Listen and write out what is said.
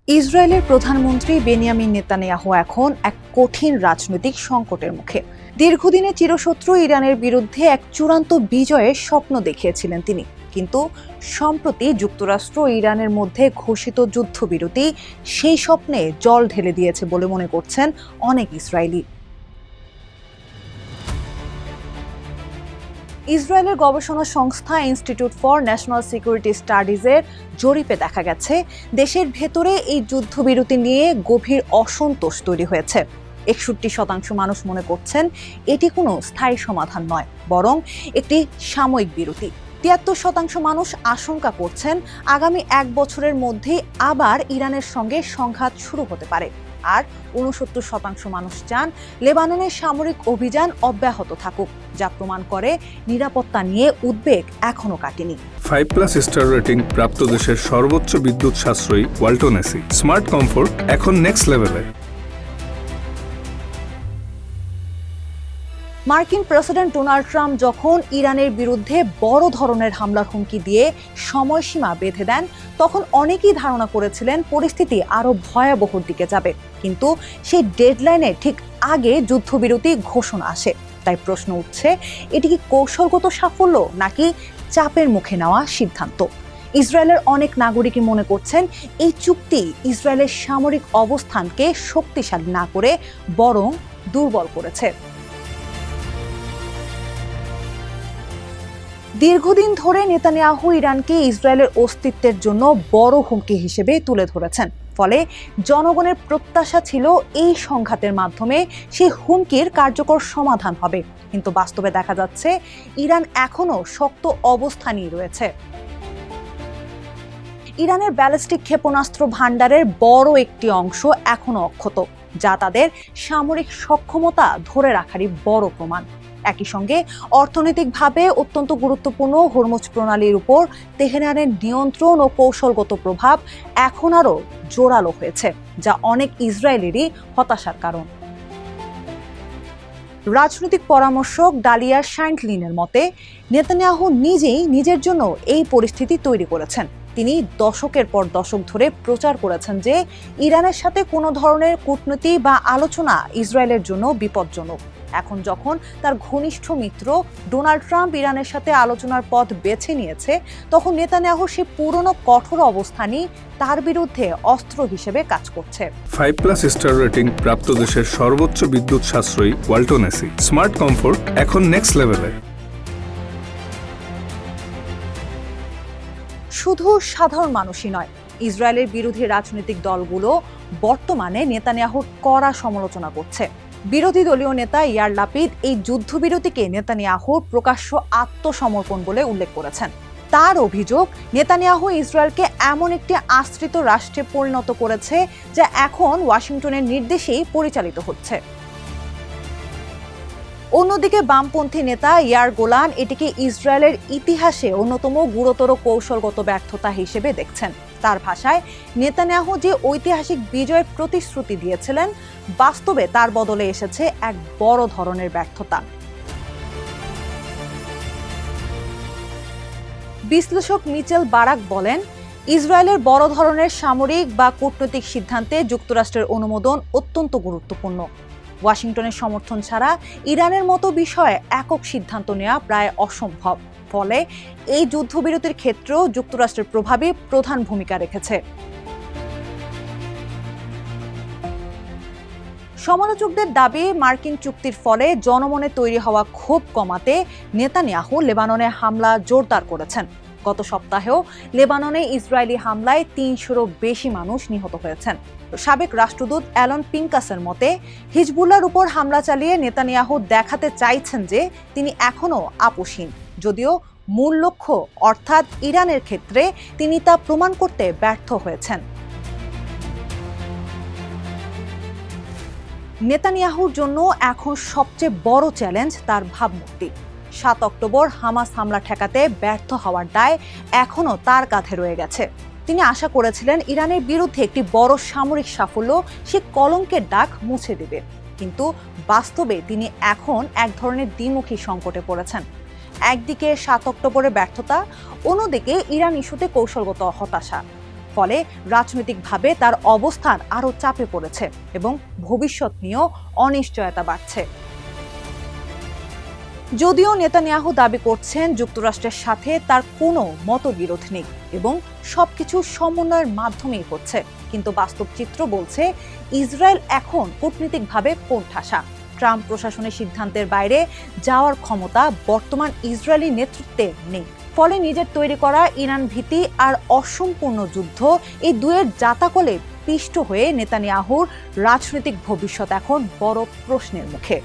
ইসরায়েলের প্রধানমন্ত্রী Benjamin Netanyahu এখন এক কঠিন রাজনৈতিক সংকটের মুখে। দীর্ঘদিনের চিরশত্রু ইরানের বিরুদ্ধে এক চূড়ান্ত বিজয়ের স্বপ্ন দেখিয়েছিলেন তিনি, কিন্তু সম্প্রতি যুক্তরাষ্ট্র ইরানের মধ্যে ঘোষিত যুদ্ধবিরতি সেই স্বপ্নে জল ঢেলে দিয়েছে বলে মনে করছেন অনেক ইসরায়েলি। ইসরায়েলের গবেষণা সংস্থা ইনস্টিটিউট ফর ন্যাশনাল সিকিউরিটি স্টাডিজের জরিপে দেখা গেছে, দেশের ভেতরে এই যুদ্ধবিরতি নিয়ে গভীর অসন্তোষ তৈরি হয়েছে। ৬১% মানুষ মনে করছেন এটি কোনো স্থায়ী সমাধান নয়, বরং একটি সাময়িক বিরতি। ৭৩% মানুষ আশঙ্কা করছেন আগামী ১ বছরের মধ্যেই আবার ইরানের সঙ্গে সংঘাত শুরু হতে পারে। আর ৬৯% মানুষ চান লেবাননের সামরিক অভিযান অব্যাহত থাকুক, যা প্রমাণ করে নিরাপত্তা নিয়ে উদ্বেগ এখনো কাটেনি। 5+ স্টার রেটিং প্রাপ্ত দেশের সর্বোচ্চ বিদ্যুৎ সাশ্রয়ী ওয়ালটন এসি স্মার্ট কমফোর্ট এখন নেক্সট লেভেলে। মার্কিন প্রেসিডেন্ট ডোনাল্ড ট্রাম্প যখন ইরানের বিরুদ্ধে বড় ধরনের হামলার হুমকি দিয়ে সময়সীমা বেঁধে দেন, তখন অনেকেই ধারণা করেছিলেন পরিস্থিতি আরও ভয়াবহর দিকে যাবে। কিন্তু সেই ডেডলাইনের ঠিক আগে যুদ্ধবিরতি ঘোষণা আসে। তাই প্রশ্ন উঠছে, এটি কি কৌশলগত সাফল্য নাকি চাপের মুখে নেওয়া সিদ্ধান্ত? ইসরায়েলের অনেক নাগরিকই মনে করছেন এই চুক্তি ইসরায়েলের সামরিক অবস্থানকে শক্তিশালী না করে বরং দুর্বল করেছে। দীর্ঘদিন ধরে নেতানিয়াহু ইরানকে ইসরায়েলের অস্তিত্বের জন্য বড় হুমকি হিসেবে তুলে ধরেছেন। ফলে জনগণের প্রত্যাশা ছিল এই সংঘাতের মাধ্যমে সেই হুমকির কার্যকর সমাধান হবে। কিন্তু বাস্তবে দেখা যাচ্ছে ইরান এখনো শক্ত অবস্থানেই রয়েছে। ইরানের ব্যালিস্টিক ক্ষেপণাস্ত্র ভান্ডারের বড় একটি অংশ এখনো অক্ষত, যা তাদের সামরিক সক্ষমতা ধরে রাখারই বড় প্রমাণ। একই সঙ্গে অর্থনৈতিকভাবে অত্যন্ত গুরুত্বপূর্ণ হরমুজ প্রণালীর উপর তেহরানের নিয়ন্ত্রণ ও কৌশলগত প্রভাব এখন আরও জোরালো হয়েছে, যা অনেক ইসরায়েলেরই হতাশার কারণ। রাজনৈতিক পরামর্শক ডালিয়া শাইন্টলিনের মতে, নেতানিয়াহু নিজেই নিজের জন্য এই পরিস্থিতি তৈরি করেছেন। তিনি দশকের পর দশক ধরে প্রচার করেছেন যে ইরানের সাথে কোনো ধরনের কূটনীতি বা আলোচনা ইসরায়েলের জন্য বিপজ্জনক। এখন যখন তার ঘনিষ্ঠ মিত্র ডোনাল্ড ট্রাম্প ইরানের সাথে আলোচনার পথ বেছে নিয়েছে, তখন নেতানিয়াহু সেই পুরনো কঠোর অবস্থানই তার বিরুদ্ধে অস্ত্র হিসেবে কাজ করছে। 5+ স্টার রেটিং প্রাপ্ত দেশের সর্বোচ্চ বিদ্যুৎ সাশ্রয়ী ওয়ালটন এসি স্মার্ট কমফোর্ট এখন নেক্সট লেভেলে। শুধু সাধারণ মানুষই নয়, ইসরায়েলের বিরোধী রাজনৈতিক দলগুলো বর্তমানে নেতানিয়াহুর কড়া সমালোচনা করছে। বিরোধী দলীয় নেতা ইয়ার লাপিদ এই যুদ্ধবিরতিকে নেতানিয়াহুর প্রকাশ্য আত্মসমর্পণ বলে উল্লেখ করেছেন। তার অভিযোগ, নেতানিয়াহু ইসরায়েলকে এমন একটি আশ্রিত রাষ্ট্রে পরিণত করেছে যা এখন ওয়াশিংটনের নির্দেশেই পরিচালিত হচ্ছে। অন্যদিকে বামপন্থী নেতা ইয়ার গোলান এটিকে ইসরায়েলের ইতিহাসে অন্যতম গুরুতর কৌশলগত ব্যর্থতা হিসেবে দেখছেন। তার ভাষায়, নেতানিয়াহু যে ঐতিহাসিক বিজয়ের প্রতিশ্রুতি দিয়েছিলেন, বাস্তবে তার বদলে এসেছে এক বড় ধরনের ব্যর্থতা। বিশ্লেষক মিচেল বারাক বলেন, ইসরায়েলের বড় ধরনের সামরিক বা কূটনৈতিক সিদ্ধান্তে যুক্তরাষ্ট্রের অনুমোদন অত্যন্ত গুরুত্বপূর্ণ। ওয়াশিংটনের সমর্থন ছাড়া ইরানের মতো বিষয়ে একক সিদ্ধান্ত নেওয়া প্রায় অসম্ভব। ফলে এই যুদ্ধবিরতির ক্ষেত্রেও যুক্তরাষ্ট্রের প্রভাবই প্রধান ভূমিকা রেখেছে। সমালোচকদের দাবি, মার্কিন চুক্তির ফলে জনমনে তৈরি হওয়া ক্ষোভ কমাতে নেতানিয়াহু লেবাননে হামলা জোরদার করেছেন। গত সপ্তাহেও লেবাননে ইসরায়েলি হামলায় ৩০০-রও বেশি মানুষ নিহত হয়েছেন। সাবেক রাষ্ট্রদূত অ্যালন পিঙ্কাসের মতে, হিজবুল্লাহর উপর হামলা চালিয়ে নেতানিয়াহু দেখাতে চাইছেন যে তিনি এখনও আপোষহীন, যদিও মূল লক্ষ্য অর্থাৎ ইরানের ক্ষেত্রে তিনি তা প্রমাণ করতে ব্যর্থ হয়েছেন। নেতানিয়াহুর জন্য এখন সবচেয়ে বড় চ্যালেঞ্জ তার ভাবমূর্তি। ৭ অক্টোবর হামাস হামলা ঠেকাতে ব্যর্থ হওয়ার দায় এখনও তার কাঁধে রয়ে গেছে। তিনি আশা করেছিলেন ইরানের বিরুদ্ধে একটি বড় সামরিক সাফল্য সে কলঙ্কের দাগ মুছে দেবে, কিন্তু বাস্তবে তিনি এখন এক ধরনের দ্বিমুখী সংকটে পড়েছেন। একদিকে ৭ অক্টোবরের ব্যর্থতা, অন্যদিকে ইরান ইস্যুতে কৌশলগত হতাশা। ফলে রাজনৈতিকভাবে তার অবস্থান আরও চাপে পড়েছে এবং ভবিষ্যৎ নিয়েও অনিশ্চয়তা বাড়ছে। যদিও নেতানিয়াহু দাবি করছেন যুক্তরাষ্ট্রের সাথে তার কোনো মতবিরোধ নেই এবং সবকিছু সমন্বয়ের মাধ্যমেই হচ্ছে, কিন্তু বাস্তব চিত্র বলছে ইসরায়েল এখন কূটনীতিকভাবে কোণঠাসা। ট্রাম্প প্রশাসনের সিদ্ধান্তের বাইরে যাওয়ার ক্ষমতা বর্তমান ইসরায়েলি নেতৃত্বে নেই। ফলে নিজের তৈরি করা ইরান ভীতি আর অসম্পূর্ণ যুদ্ধ, এই দুয়ের জাতাকলে পিষ্ট হয়ে নেতানিয়াহুর রাজনৈতিক ভবিষ্যৎ এখন বড় প্রশ্নের মুখে।